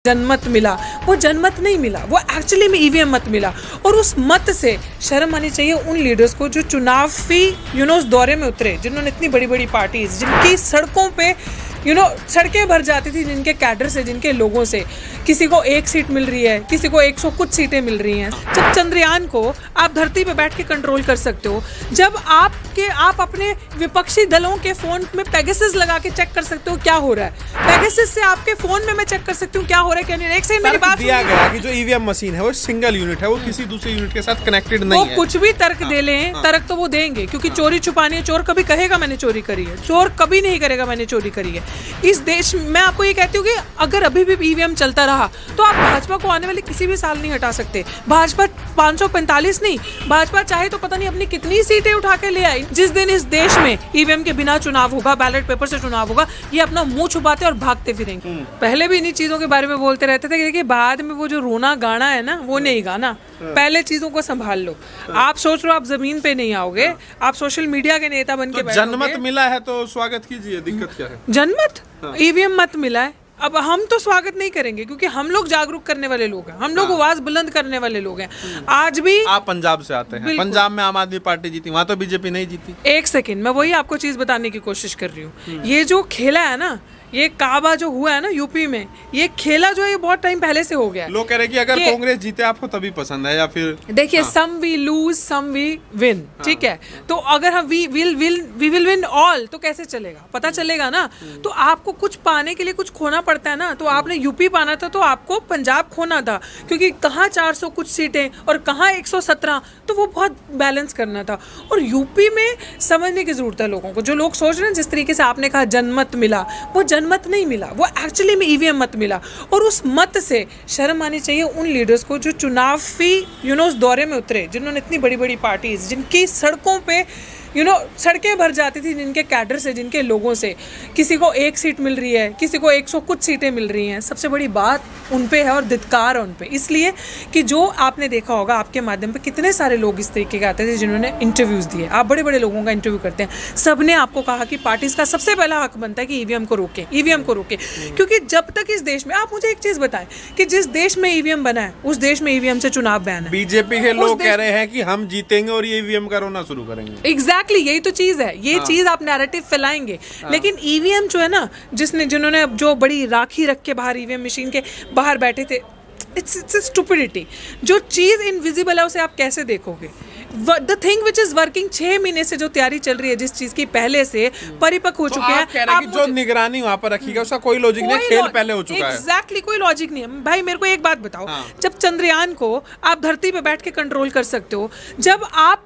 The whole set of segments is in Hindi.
जनमत मिला, वो जनमत नहीं मिला, वो एक्चुअली में ईवीएम मत मिला। और उस मत से शर्म आनी चाहिए उन लीडर्स को जो चुनावी उस दौरे में उतरे, जिन्होंने इतनी बड़ी बड़ी पार्टीज, जिनकी सड़कों पे सड़कें भर जाती थी, जिनके कैडर से, जिनके लोगों से। किसी को 1 सीट मिल रही है, किसी को 100 कुछ सीटें मिल रही हैं। जब चंद्रयान को आप धरती पे बैठ के कंट्रोल कर सकते हो, जब आप अपने विपक्षी दलों के फोन में पेगासस लगा के चेक कर सकते हो क्या हो रहा है। पेगासस से आपके फोन में मैं चेक कर सकती हूँ क्या हो रहा है, क्या नहीं। एक सेकंड मेरी बात दिया गया कि जो ईवीएम मशीन है वो सिंगल यूनिट है, वो किसी दूसरे यूनिट के साथ कनेक्टेड नहीं है। वो कुछ भी तर्क दे लें, तर्क तो वो देंगे, क्योंकि चोरी छुपानी है। चोर कभी कहेगा मैंने चोरी करी है, चोर कभी नहीं करेगा मैंने चोरी करी है। इस देश में मैं आपको ये कहती हूँ कि अगर अभी भी ईवीएम चलता रहा तो आप भाजपा को आने वाले किसी भी साल नहीं हटा सकते। भाजपा 545 नहीं, भाजपा चाहे तो पता नहीं अपनी कितनी सीटें उठा के ले आई। जिस दिन इस देश में ईवीएम के बिना चुनाव होगा, बैलेट पेपर से चुनाव होगा, ये अपना मुंह छुपाते और भागते फिरेंगे। पहले भी इन्हीं चीजों के बारे में बोलते रहते थे, देखिए बाद में वो जो रोना गाना है ना, वो नहीं गाना। पहले चीजों को संभाल लो। आप सोच लो आप जमीन पे नहीं आओगे, आप सोशल मीडिया के नेता बन के बैठोगे। जनमत मिला है तो स्वागत कीजिए, दिक्कत क्या है? जनमत ईवीएम मत मिला है, अब हम तो स्वागत नहीं करेंगे, क्योंकि हम लोग जागरूक करने वाले लोग हैं, हम लोग आवाज बुलंद करने वाले लोग हैं। आज भी आप पंजाब से आते हैं, पंजाब में आम आदमी पार्टी जीती, वहाँ तो बीजेपी नहीं जीती। एक सेकंड, मैं वही आपको चीज बताने की कोशिश कर रही हूँ। ये जो खेला है ना, ये काबा जो हुआ है ना यूपी में, ये खेला जो है ये बहुत टाइम पहले से हो गया है। लोग कह रहे हैं कि अगर कांग्रेस जीते आपको तभी पसंद है, या फिर देखिए some we lose some we win, ठीक है। तो अगर हम वी विल विन ऑल तो कैसे चलेगा, पता चलेगा ना। तो आपको कुछ पाने के लिए कुछ खोना पड़ता है ना। तो आपने यूपी पाना था तो आपको पंजाब खोना था, क्योंकि कहाँ 400 कुछ सीटें और कहाँ 117, तो वो बहुत बैलेंस करना था। और यूपी में समझने की जरूरत है लोगों को। जो लोग सोच रहे हैं, जिस तरीके से आपने कहा जनमत मिला, वो जनमत नहीं मिला, वो एक्चुअली में ईवीएम मत मिला। और उस मत से शर्म आनी चाहिए उन लीडर्स को जो चुनावी उस दौरे में उतरे, जिन्होंने इतनी बड़ी बड़ी पार्टीज, जिनकी सड़कों पे सड़कें भर जाती थी, जिनके कैडर से, जिनके लोगों से। किसी को 1 सीट मिल रही है, किसी को 100 कुछ सीटें मिल रही हैं। सबसे बड़ी बात उन पे है और धिक्कार है उन पे, इसलिए कि जो आपने देखा होगा आपके माध्यम पे कितने सारे लोग इस तरीके के आते थे जिन्होंने इंटरव्यूज़ दिए। आप बड़े बड़े लोगों का इंटरव्यू करते हैं, सब ने आपको कहा कि पार्टीज का सबसे पहला हक बनता है कि ईवीएम को रोके, ईवीएम को रोके। क्योंकि जब तक इस देश में, आप मुझे एक चीज़ बताएं कि जिस देश में ईवीएम बना है उस देश में ईवीएम से चुनाव बैन है। बीजेपी के लोग कह रहे हैं कि हम जीतेंगे और ये ईवीएम का रोना शुरू करेंगे। एग्जैक्टली, यही तो चीज है। ये चीज आप नैरेटिव फैलाएंगे, लेकिन ईवीएम जो है ना, जिन्होंने जो बड़ी राखी रख के बाहर ईवीएम मशीन के बाहर बैठे थे, इट्स स्टुपिडिटी। जो चीज इनविजिबल है उसे आप कैसे देखोगे? The thing which is working, 6 महीने से जो तैयारी चल रही है जिस चीज की, पहले से परिपक्व हो चुके हैं। कह रहे हैं कि जो निगरानी वहां पर रखी गई उसका कोई लॉजिक नहीं, खेल पहले हो चुका है। एग्जैक्टली, कोई लॉजिक नहीं है। भाई मेरे को एक बात बताओ, जब चंद्रयान को आप धरती पे बैठ के कंट्रोल कर सकते हो, जब आप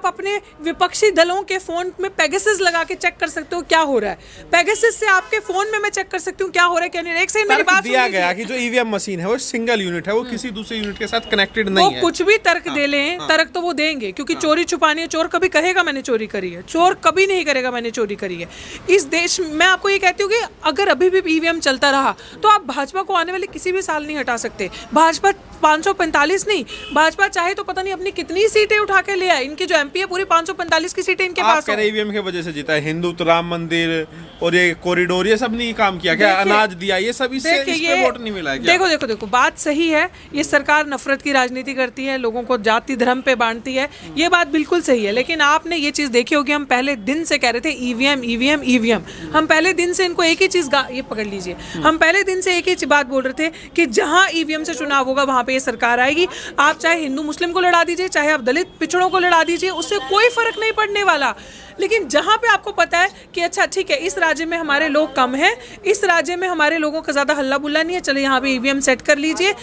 अपने विपक्षी दलों के फोन में पेगासस लगा के चेक कर सकते हो क्या हो रहा है। पेगासस से आपके फोन में मैं चेक कर सकती हूँ क्या हो रहा है, क्या नहीं। एक सेकंड मेरी बात दिया गया कि जो ईवीएम मशीन है वो सिंगल यूनिट है, वो किसी दूसरे यूनिट के साथ कनेक्टेड नहीं है। वो कुछ भी तर्क दे लें, तर्क तो वो देंगे, क्योंकि चोरी छुपानी है। चोर कभी कहेगा मैंने चोरी करी है, चोर कभी नहीं करेगा मैंने चोरी करी है। इस देश में मैं आपको ये कहती हूँ कि अगर अभी भी ईवीएम चलता रहा तो आप भाजपा को आने वाले किसी भी साल नहीं हटा सकते। भाजपा 545 नहीं, भाजपा चाहे तो पता नहीं अपनी कितनी सीटें उठा के ले आए। इनके जो एमपी है पूरी 545 की सीटें इनके पास है। ईवीएम की वजह से जीता है। हिंदुत्व, राम मंदिर और ये कॉरिडोर, ये सब नहीं काम किया क्या? अनाज दिया, ये सब इससे इसमें वोट नहीं मिला है क्या? देखो बात सही है। ये सरकार नफरत की राजनीति करती है, लोगों को जाति धर्म पे बांटती है, ये बात बिल्कुल सही है। लेकिन आपने ये चीज देखी होगी, हम पहले दिन से कह रहे थे ईवीएम ईवीएम ईवीएम। हम पहले दिन से इनको एक ही चीज, ये पकड़ लीजिए, हम पहले दिन से एक ही बात बोल रहे थे कि जहां ईवीएम से चुनाव होगा वहां पे ये सरकार आएगी। आप चाहे हिंदू मुस्लिम को लड़ा दीजिए, चाहे आप दलित पिछड़ों को लड़ा दीजिए, उससे कोई फर्क नहीं पड़ने वाला। लेकिन जहां पे आपको पता है कि अच्छा ठीक है, इस राज्य में हमारे लोग कम हैं, इस राज्य में हमारे लोगों का ज्यादा हल्ला बुल्ला नहीं है, चलिए यहाँ पे ईवीएम सेट कर लीजिए।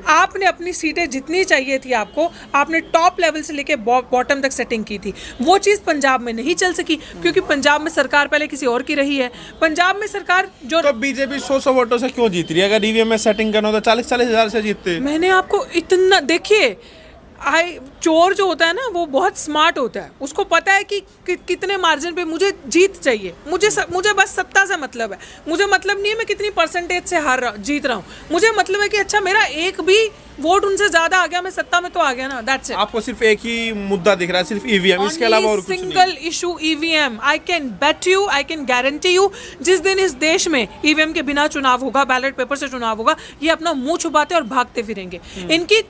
आपने अपनी सीटें जितनी चाहिए थी आपको, आपने टॉप लेवल से लेके बॉटम तक सेटिंग की थी। वो चीज पंजाब में नहीं चल सकी, क्योंकि पंजाब में सरकार पहले किसी और की रही है। पंजाब में सरकार जो, तो बीजेपी 100 वोटों से क्यों जीत रही है? अगर ईवीएम में सेटिंग करना हो तो 40,000 से जीतते। मैंने आपको इतना, देखिए चोर जो होता है ना वो बहुत स्मार्ट होता है, उसको पता है कि कितने मार्जिन पे मुझे जीत चाहिए, मुझे बस सत्ता से मतलब है, मुझे मतलब नहीं है मैं कितनी परसेंटेज से जीत रहा हूँ, मुझे मतलब है कि अच्छा मेरा एक भी वोट उनसे ज्यादा आ गया, मैं सत्ता में तो आ गया ना, दैट्स इट। आपको सिर्फ एक ही मुद्दा दिख रहा है, सिर्फ ईवीएम, इसके अलावा और कुछ नहीं। Single issue EVM. I can bet you, I can guarantee you, जिस दिन इस देश में ईवीएम के बिना चुनाव होगा, बैलेट पेपर से चुनाव होगा, ये अपना मुंह छुपाते और भागते फिरेंगे। इनकी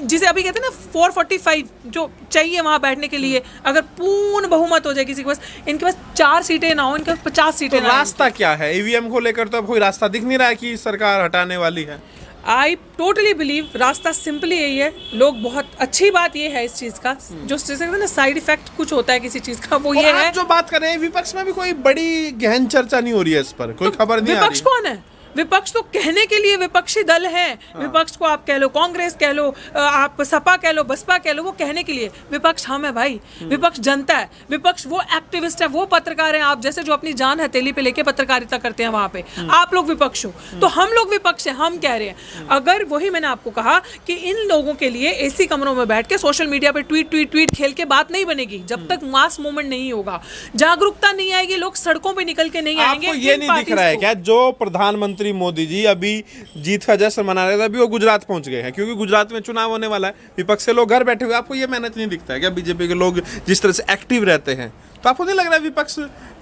जिसे अभी कहते हैं ना 445 जो चाहिए वहां बैठने के लिए, अगर पूर्ण बहुमत हो जाए किसी के पास, इनके पास 4 सीटें ना हो, इनके पास 50 सीटें ना हो। रास्ता क्या है ईवीएम को लेकर? तो अब कोई रास्ता दिख नहीं रहा है कि सरकार हटाने वाली है। आई टोटली बिलीव रास्ता सिंपली यही है। लोग बहुत अच्छी बात ये है इस चीज का, जो जैसे ना साइड इफेक्ट कुछ होता है किसी चीज का, वो ये है। जो बात कर रहे हैं विपक्ष में भी कोई बड़ी गहन चर्चा नहीं हो रही है इस पर, कोई खबर नहीं आ रही। विपक्ष कौन है? विपक्ष तो कहने के लिए विपक्षी दल है। विपक्ष को आप कह लो कांग्रेस कह लो, आप सपा कह लो, बसपा कह लो, वो कहने के लिए। विपक्ष हम है भाई, विपक्ष जनता है, विपक्ष वो एक्टिविस्ट है, वो पत्रकार हैं आप जैसे, जो अपनी जान हथेली पे लेके पत्रकारिता करते हैं वहां पे। आप लोग विपक्ष हो, तो हम लोग विपक्ष है। हम कह रहे हैं अगर वही मैंने आपको कहा कि इन लोगों के लिए एसी कमरों में बैठ के सोशल मीडिया पे ट्वीट खेल के बात नहीं बनेगी जब तक मास मूवमेंट नहीं होगा, जागरूकता नहीं आएगी, लोग सड़कों पे निकल के नहीं आएंगे। आपको ये नहीं दिख रहा है क्या जो प्रधानमंत्री मोदी जी अभी जीत का जश्न मना रहे थे, अभी वो गुजरात पहुंच गए हैं क्योंकि गुजरात में चुनाव होने वाला है, विपक्ष से लोग घर बैठे हुए। आपको ये मेहनत नहीं दिखता है क्या? बीजेपी के लोग जिस तरह से एक्टिव रहते हैं, तो आपको नहीं लग रहा है विपक्ष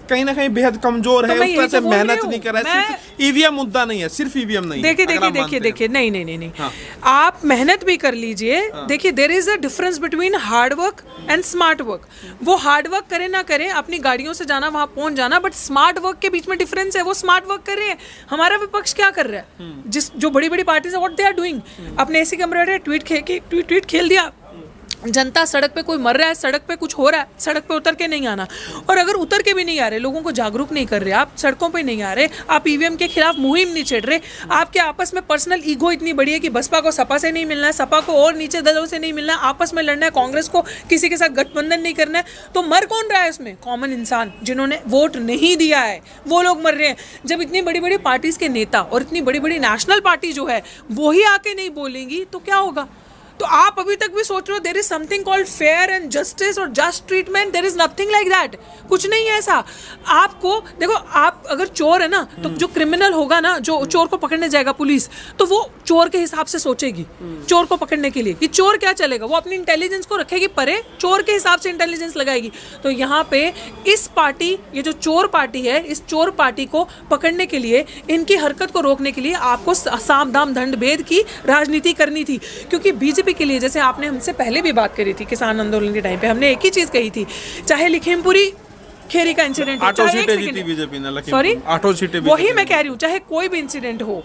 कहीं ना कहीं बेहद कमजोर है, उस तरह से मेहनत नहीं कर रहा है? सिर्फ ईवीएम मुद्दा नहीं है, सिर्फ ईवीएम नहीं है। देखिए नहीं, आप मेहनत भी कर लीजिए। देखिए there is a difference between hard work and smart work. वो हार्ड वर्क करे ना करे, अपनी गाड़ियों से जाना वहां पहुंच जाना, बट स्मार्ट वर्क के बीच में डिफरेंस है। वो स्मार्ट वर्क कर रहे हैं। हमारा विपक्ष क्या कर रहा है? जो बड़ी बड़ी पार्टीज है, व्हाट दे आर डूइंग, अपने एसी कमरे में ट्वीट खेल दिया, जनता सड़क पे कोई मर रहा है, सड़क पे कुछ हो रहा है, सड़क पे उतर के नहीं आना। और अगर उतर के भी नहीं आ रहे, लोगों को जागरूक नहीं कर रहे, आप सड़कों पे नहीं आ रहे, आप ईवीएम के खिलाफ मुहिम नहीं छेड़ रहे, आपके आपस में पर्सनल ईगो इतनी बड़ी है कि बसपा को सपा से नहीं मिलना है, सपा को और नीचे दलों से नहीं मिलना है, आपस में लड़ना है, कांग्रेस को किसी के साथ गठबंधन नहीं करना है, तो मर कौन रहा है उसमें? कॉमन इंसान जिन्होंने वोट नहीं दिया है, वो लोग मर रहे हैं। जब इतनी बड़ी बड़ी पार्टीज के नेता और इतनी बड़ी बड़ी नेशनल पार्टी जो है वो ही आके नहीं बोलेंगी तो क्या होगा? तो आप अभी तक भी सोच रहे हो there is something called fair and justice और just treatment, there is nothing like that. कुछ नहीं है ऐसा। आपको देखो, आप अगर चोर है ना, तो जो क्रिमिनल होगा ना, जो चोर को पकड़ने जाएगा पुलिस, तो वो चोर के हिसाब से सोचेगी चोर को पकड़ने के लिए कि चोर क्या चलेगा, वो अपनी इंटेलिजेंस को रखेगी परे, चोर के हिसाब से इंटेलिजेंस लगाएगी। तो यहाँ पे इस पार्टी, ये जो चोर पार्टी है, इस चोर पार्टी को पकड़ने के लिए, इनकी हरकत को रोकने के लिए आपको साम दाम दंड भेद की राजनीति करनी थी। क्योंकि बीजेपी के लिए, जैसे आपने हमसे पहले भी बात करी थी किसान आंदोलन के टाइम पे, हमने एक ही चीज कही थी, चाहे लखीमपुरी खेरी का इंसिडेंट हो, 8 सीटें जीती बीजेपी ने, सॉरी 8 सीटें, वही मैं कह रही हूँ, चाहे कोई भी इंसिडेंट हो,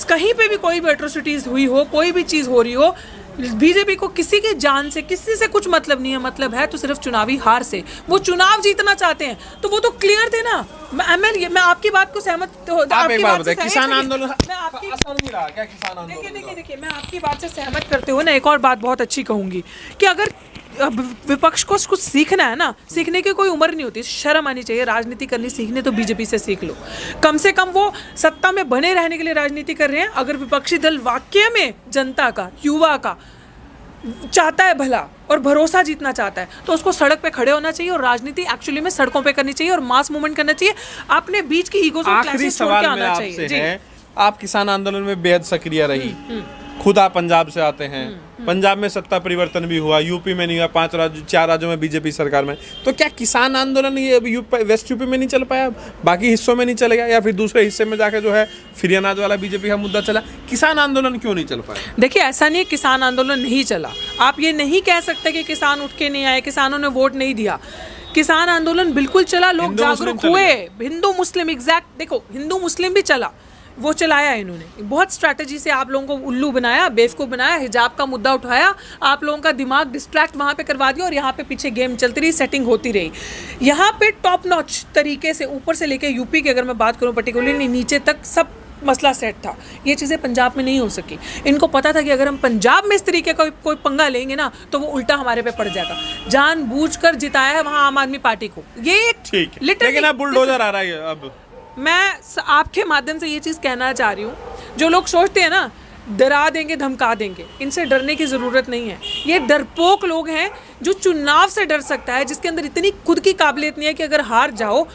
कहीं पे भी कोई भी एट्रोसिटीज हुई हो, कोई भी चीज हो रही हो, बीजेपी को किसी की जान से, किसी से कुछ मतलब नहीं है। मतलब है तो सिर्फ चुनावी हार से। वो चुनाव जीतना चाहते हैं, तो वो तो क्लियर थे ना। मैं आपकी बात को सहमत आपकी बात से किसान आंदोलन देखिए मैं आपकी बात से सहमत करते हुए ना एक और बात बहुत अच्छी कहूंगी कि अगर विपक्ष को कुछ सीखना है ना, सीखने की कोई उम्र नहीं होती, शर्म आनी चाहिए। राजनीति करनी सीखने तो बीजेपी से सीख लो। कम से कम वो सत्ता में बने रहने के लिए राजनीति कर रहे हैं। अगर विपक्षी दल वाकई में जनता का, युवा का चाहता है भला और भरोसा जीतना चाहता है, तो उसको सड़क पे खड़े होना चाहिए और राजनीति एक्चुअली में सड़कों पे करनी चाहिए और मास मूवमेंट करना चाहिए। अपने बीच की ईगो को क्लैशेस छोड़ के आना चाहिए। आप किसान आंदोलन में बेहद सक्रिय रही, खुद आप पंजाब से आते हैं, पंजाब में सत्ता परिवर्तन भी हुआ, यूपी में नहीं हुआ, 4 राज्यों में बीजेपी सरकार में, तो क्या किसान आंदोलन ये वेस्ट यूपी में नहीं चल पाया, बाकी हिस्सों में नहीं चलेगा, या फिर दूसरे हिस्से में जाके जो है फ्री अनाज वाला बीजेपी का मुद्दा चला? किसान आंदोलन क्यों नहीं चल पाया? देखिए ऐसा नहीं है किसान आंदोलन नहीं चला। आप ये नहीं कह सकते कि किसान उठ के नहीं आए, किसानों ने वोट नहीं दिया। किसान आंदोलन बिल्कुल चला, लोग जागरूक हुए। हिंदू मुस्लिम, एग्जैक्ट देखो, हिंदू मुस्लिम भी चला, वो चलाया इन्होंने। बहुत स्ट्रैटेजी से आप लोगों को उल्लू बनाया, बेवकूफ़ बनाया, हिजाब का मुद्दा उठाया, आप लोगों का दिमाग डिस्ट्रैक्ट वहाँ पे करवा दिया और यहाँ पे पीछे गेम चलती रही, सेटिंग होती रही। यहाँ पे टॉप नॉच तरीके से ऊपर से लेके यूपी की अगर मैं बात करूँ पर्टिकुलरली नीचे तक सब मसला सेट था। ये चीज़ें पंजाब में नहीं हो सकी। इनको पता था कि अगर हम पंजाब में इस तरीके का कोई पंगा लेंगे ना तो वो उल्टा हमारे पे पड़ जाएगा। जानबूझकर जिताया है वहाँ आम आदमी पार्टी को। ये ठीक है, लेकिन अब बुलडोजर आ रहा है। अब मैं आपके माध्यम से ये चीज़ कहना चाह रही हूँ, जो लोग सोचते हैं ना डरा देंगे, धमका देंगे। इनसे डरने की ज़रूरत नहीं है। ये डरपोक लोग हैं जो चुनाव से डर सकता है, जिसके अंदर इतनी खुद की काबिलियत नहीं है कि अगर हार जाओ।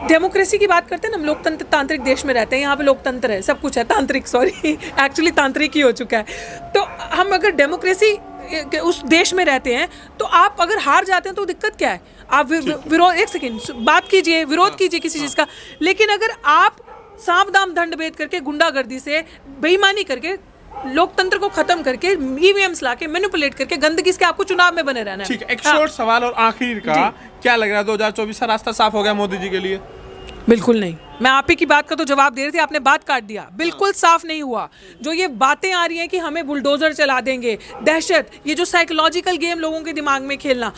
डेमोक्रेसी की बात करते हैं ना, हम लोकतंत्र तांत्रिक देश में रहते हैं, यहाँ पे लोकतंत्र है, सब कुछ है, तांत्रिक सॉरी एक्चुअली तांत्रिक ही हो चुका है। तो हम अगर डेमोक्रेसी उस देश में रहते हैं तो आप अगर हार जाते हैं तो दिक्कत क्या है? आप विरोध, एक सेकेंड बात कीजिए, विरोध कीजिए किसी चीज़ का, लेकिन अगर आप सांप दाम दंड भेद करके, गुंडागर्दी से, बेईमानी करके, लोकतंत्र को खत्म करके, ईवीएम्स लाके, मैनिपुलेट करके, गंदगी से आपको चुनाव में बने रहना है। ठीक है, एक शॉर्ट सवाल और आखिर का, क्या लग रहा है 2024 का रास्ता साफ हो गया मोदी जी के लिए? बिल्कुल नहीं। मैं आप ही की बात का तो जवाब दे रही थी, आपने बात काट दिया। बिल्कुल साफ नहीं हुआ। जो ये बातें आ रही हैं कि हमें बुलडोजर चला देंगे, दहशत, ये जो साइकोलॉजिकल गेम लोगों के दिमाग में खेलना।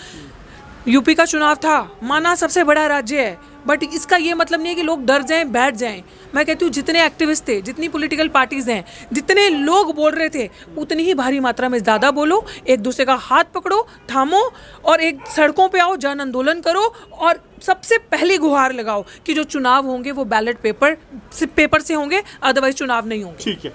यूपी का चुनाव था, माना सबसे बड़ा राज्य है, बट इसका ये मतलब नहीं है कि लोग डर जाएं, बैठ जाएं। मैं कहती हूँ जितने एक्टिविस्ट थे, जितनी पॉलिटिकल पार्टीज हैं, जितने लोग बोल रहे थे, उतनी ही भारी मात्रा में ज़्यादा बोलो, एक दूसरे का हाथ पकड़ो, थामो, और एक सड़कों पे आओ, जन आंदोलन करो, और सबसे पहली गुहार लगाओ कि जो चुनाव होंगे वो बैलेट पेपर से होंगे, अदरवाइज चुनाव नहीं होंगे। ठीक है।